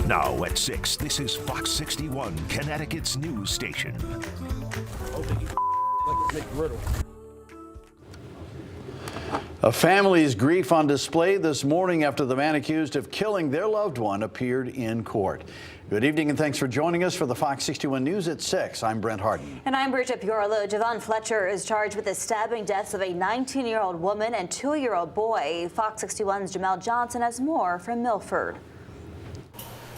Now at 6, this is Fox 61, Connecticut's news station. A family's grief on display this morning after the man accused of killing their loved one appeared in court. Good evening and thanks for joining us for the Fox 61 News at 6. I'm Brent Harden. And I'm Bridget Piorlo. Javon Fletcher is charged with the stabbing deaths of a 19-year-old woman and 2-year-old boy. Fox 61's Jamel Johnson has more from Milford.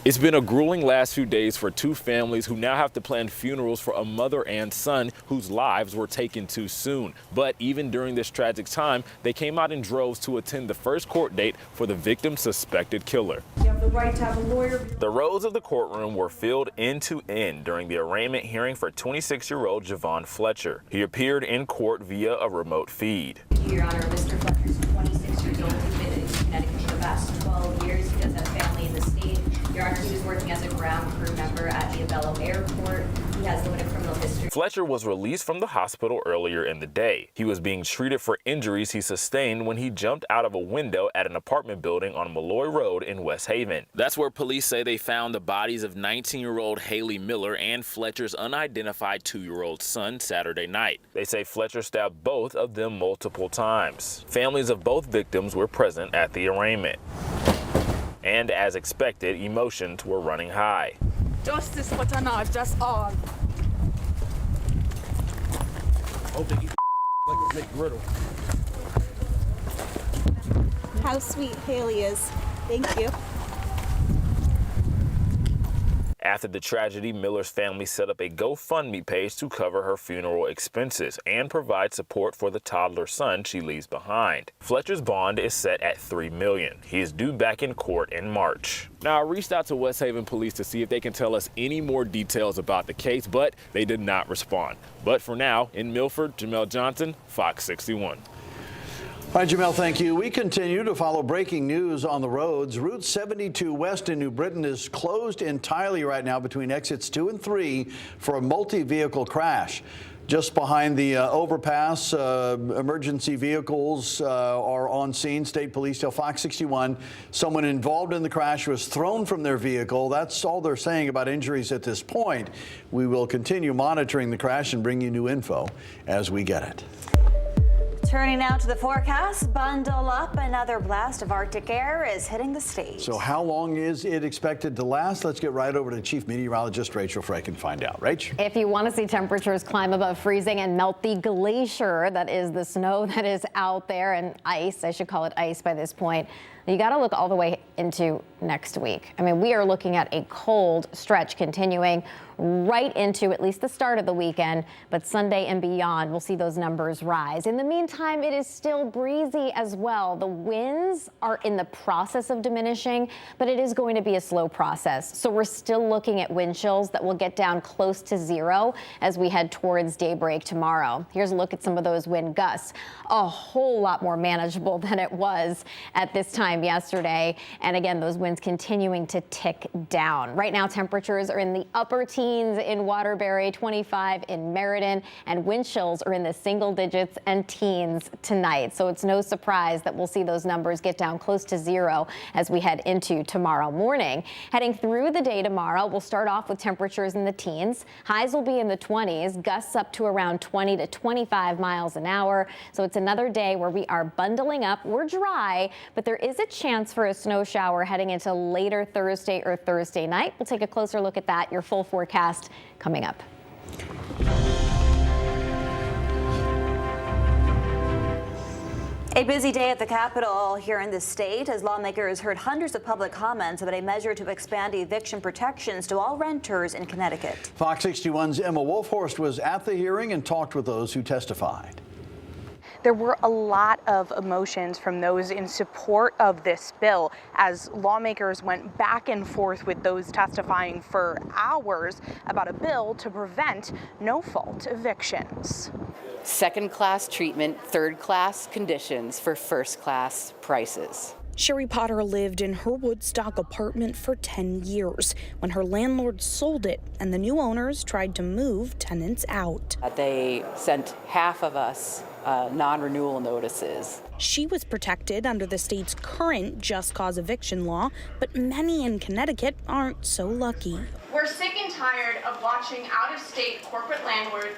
It's been a grueling last few days for two families who now have to plan funerals for a mother and son whose lives were taken too soon. But even during this tragic time, they came out in droves to attend the first court date for the victim's suspected killer. You have the right to have a lawyer. The rows of the courtroom were filled end to end during the arraignment hearing for 26-year-old Javon Fletcher. He appeared in court via a remote feed. Your Honor, Mr. Fletcher is 26 years old. He's been in Connecticut for the past 12 years. He does have family in the state. Your Honor, he was working as a ground crew member at the Aviation Airport. He has limited criminal history. Fletcher was released from the hospital earlier in the day. He was being treated for injuries he sustained when he jumped out of a window at an apartment building on Malloy Road in West Haven. That's where police say they found the bodies of 19-year-old Haley Miller and Fletcher's unidentified 2-year-old son Saturday night. They say Fletcher stabbed both of them multiple times. Families of both victims were present at the arraignment. And as expected, emotions were running high. Justice for Tanaj, just all. How sweet Haley is. Thank you. After the tragedy, Miller's family set up a GoFundMe page to cover her funeral expenses and provide support for the toddler son she leaves behind. Fletcher's bond is set at $3 million. He is due back in court in March. Now, I reached out to West Haven police to see if they can tell us any more details about the case, but they did not respond. But for now, in Milford, Jamel Johnson, Fox 61. All right, Jamel, thank you. We continue to follow breaking news on the roads. Route 72 West in New Britain is closed entirely right now between exits 2 and 3 for a multi-vehicle crash. Just behind the overpass, emergency vehicles are on scene. State Police tell Fox 61 someone involved in the crash was thrown from their vehicle. That's all they're saying about injuries at this point. We will continue monitoring the crash and bring you new info as we get it. Turning now to the forecast, bundle up. Another blast of Arctic air is hitting the state. So how long is it expected to last? Let's get right over to Chief Meteorologist Rachel Frake and find out. Rach? If you want to see temperatures climb above freezing and melt the glacier, that is the snow that is out there, and ice, I should call it ice by this point, you got to look all the way into next week. I mean, we are looking at a cold stretch continuing right into at least the start of the weekend, but Sunday and beyond, we'll see those numbers rise. In the meantime, it is still breezy as well. The winds are in the process of diminishing, but it is going to be a slow process. So we're still looking at wind chills that will get down close to 0 as we head towards daybreak tomorrow. Here's a look at some of those wind gusts. A whole lot more manageable than it was at this time yesterday. And again, those winds continuing to tick down. Right now, temperatures are in the upper teens in Waterbury, 25 in Meriden, and wind chills are in the single digits and teens tonight. So it's no surprise that we'll see those numbers get down close to 0 as we head into tomorrow morning. Heading through the day tomorrow, we'll start off with temperatures in the teens. Highs will be in the 20s, gusts up to around 20 to 25 miles an hour. So it's another day where we are bundling up. We're dry, but there is a chance for a snow shower heading into later Thursday or Thursday night. We'll take a closer look at that. Your full forecast coming up. A busy day at the Capitol here in the state as lawmakers heard hundreds of public comments about a measure to expand eviction protections to all renters in Connecticut. Fox 61's Emma Wolfhorst was at the hearing and talked with those who testified. There were a lot of emotions from those in support of this bill as lawmakers went back and forth with those testifying for hours about a bill to prevent no-fault evictions. Second-class treatment, third-class conditions for first-class prices. Sherry Potter lived in her Woodstock apartment for 10 years when her landlord sold it and the new owners tried to move tenants out. They sent half of us non-renewal notices. She was protected under the state's current just cause eviction law, but many in Connecticut aren't so lucky. We're sick and tired of watching out-of-state corporate landlords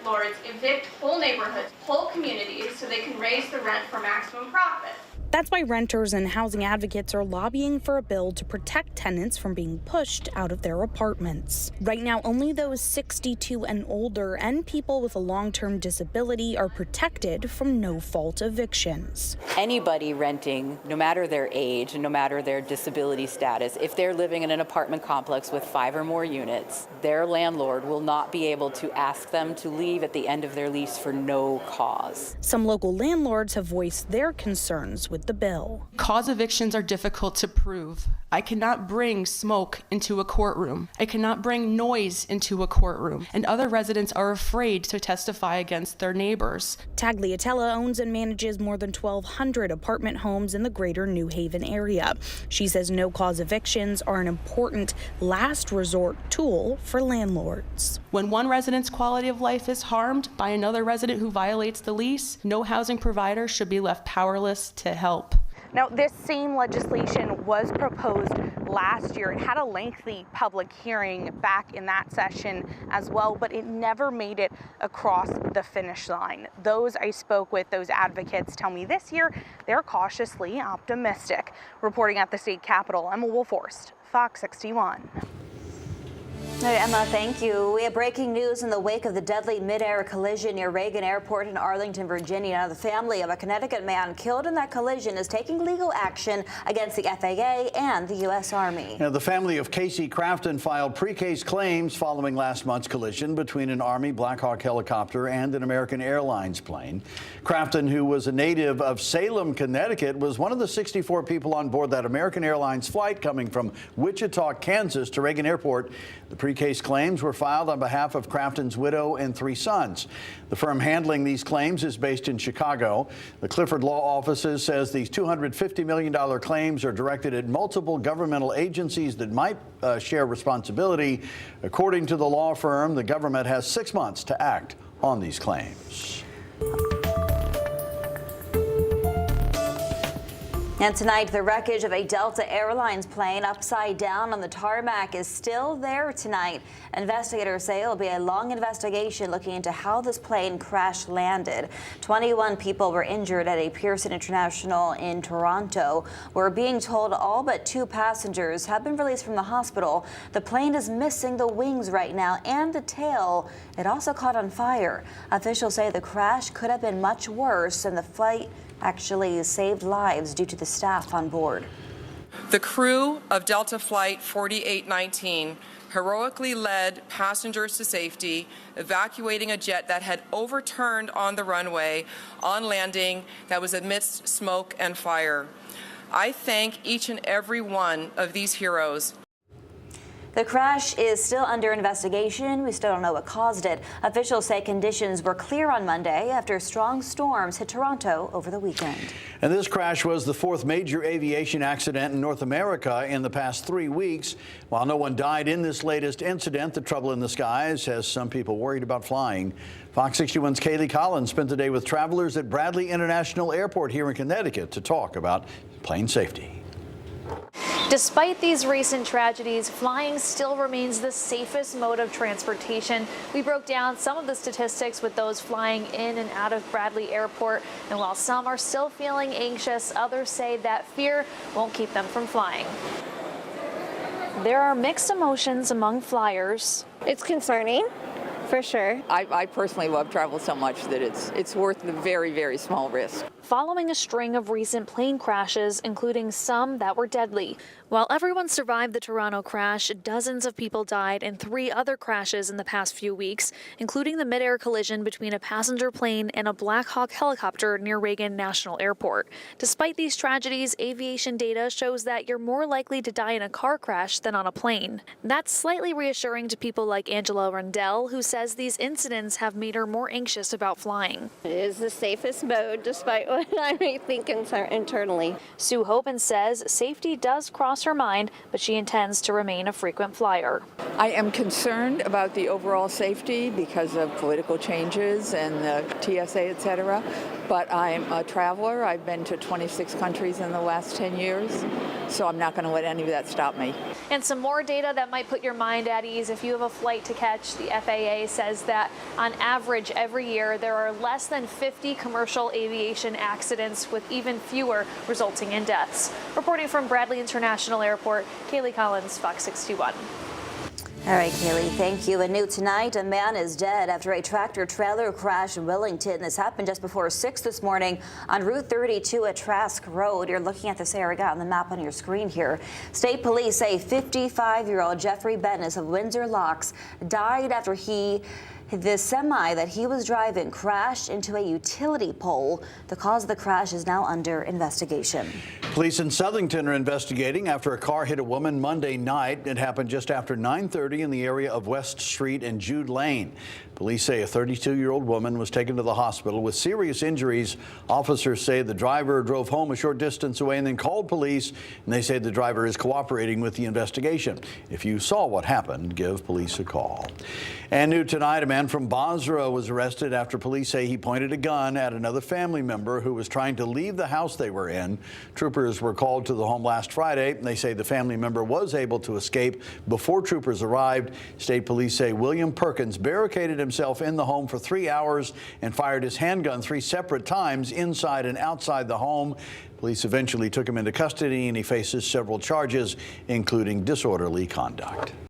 evict whole neighborhoods, whole communities, so they can raise the rent for maximum profit. That's why renters and housing advocates are lobbying for a bill to protect tenants from being pushed out of their apartments. Right now, only those 62 and older and people with a long-term disability are protected from no-fault evictions. Anybody renting, no matter their age and no matter their disability status, if they're living in an apartment complex with 5 or more units, their landlord will not be able to ask them to leave at the end of their lease for no cause. Some local landlords have voiced their concerns with the bill. Cause evictions are difficult to prove. I cannot bring smoke into a courtroom. I cannot bring noise into a courtroom. And other residents are afraid to testify against their neighbors. Tagliatella owns and manages more than 1,200 apartment homes in the greater New Haven area. She says no-cause evictions are an important last resort tool for landlords. When one resident's quality of life is harmed by another resident who violates the lease, no housing provider should be left powerless to help. Now, this same legislation was proposed last year. It had a lengthy public hearing back in that session as well, but it never made it across the finish line. Those I spoke with, those advocates, tell me this year they're cautiously optimistic. Reporting at the state capitol, Emma Wolforst, Fox 61. Hey, Emma, thank you. We have breaking news in the wake of the deadly mid-air collision near Reagan Airport in Arlington, Virginia. The family of a Connecticut man killed in that collision is taking legal action against the FAA and the U.S. Army. Now, the family of Casey Crafton filed pre-case claims following last month's collision between an Army Black Hawk helicopter and an American Airlines plane. Crafton, who was a native of Salem, Connecticut, was one of the 64 people on board that American Airlines flight coming from Wichita, Kansas to Reagan Airport. The pre-case claims were filed on behalf of Crafton's widow and 3 sons. The firm handling these claims is based in Chicago. The Clifford Law Offices says these $250 million claims are directed at multiple governmental agencies that might share responsibility. According to the law firm, the government has 6 months to act on these claims. And tonight, the wreckage of a Delta Airlines plane upside down on the tarmac is still there tonight. Investigators say it will be a long investigation looking into how this plane crash landed. 21 people were injured at a Pearson International in Toronto. We're being told all but 2 passengers have been released from the hospital. The plane is missing the wings right now and the tail. It also caught on fire. Officials say the crash could have been much worse, and the flight actually saved lives due to the staff on board. The crew of Delta Flight 4819 heroically led passengers to safety, evacuating a jet that had overturned on the runway on landing that was amidst smoke and fire. I thank each and every one of these heroes. The crash is still under investigation. We still don't know what caused it. Officials say conditions were clear on Monday after strong storms hit Toronto over the weekend. And this crash was the 4th major aviation accident in North America in the past 3 weeks. While no one died in this latest incident, the trouble in the skies has some people worried about flying. Fox 61's Kaylee Collins spent the day with travelers at Bradley International Airport here in Connecticut to talk about plane safety. Despite these recent tragedies, flying still remains the safest mode of transportation. We broke down some of the statistics with those flying in and out of Bradley Airport. And while some are still feeling anxious, others say that fear won't keep them from flying. There are mixed emotions among flyers. It's concerning, for sure. I personally love travel so much that it's worth the very, very small risk. Following a string of recent plane crashes, including some that were deadly. While everyone survived the Toronto crash, dozens of people died in 3 other crashes in the past few weeks, including the mid-air collision between a passenger plane and a Black Hawk helicopter near Reagan National Airport. Despite these tragedies, aviation data shows that you're more likely to die in a car crash than on a plane. That's slightly reassuring to people like Angela Rundell, who says these incidents have made her more anxious about flying. It is the safest mode, despite what I may think internally. Sue Hoban says safety does cross her mind, but she intends to remain a frequent flyer. I am concerned about the overall safety because of political changes and the TSA, et cetera. But I'm a traveler. I've been to 26 countries in the last 10 years, so I'm not going to let any of that stop me. And some more data that might put your mind at ease. If you have a flight to catch, the FAA says that on average every year there are less than 50 commercial aviation accidents, with even fewer resulting in deaths. Reporting from Bradley International Airport, Kaylee Collins, Fox 61. All right, Kaylee, thank you. And new tonight, a man is dead after a tractor-trailer crash in Wellington. This happened just before 6 this morning on Route 32 at Trask Road. You're looking at this area on the map on your screen here. State police say 55-year-old Jeffrey Bennis of Windsor Locks died after the semi that he was driving crashed into a utility pole. The cause of the crash is now under investigation. Police in Southington are investigating after a car hit a woman Monday night. It happened just after 9:30 in the area of West Street and Jude Lane. Police say a 32-year-old woman was taken to the hospital with serious injuries. Officers say the driver drove home a short distance away and then called police, and they say the driver is cooperating with the investigation. If you saw what happened, give police a call. And new tonight, a man from Basra was arrested after police say he pointed a gun at another family member who was trying to leave the house they were in. Troopers were called to the home last Friday. They say the family member was able to escape before troopers arrived. State police say William Perkins barricaded himself in the home for 3 hours and fired his handgun 3 separate times inside and outside the home. Police eventually took him into custody, and he faces several charges, including disorderly conduct.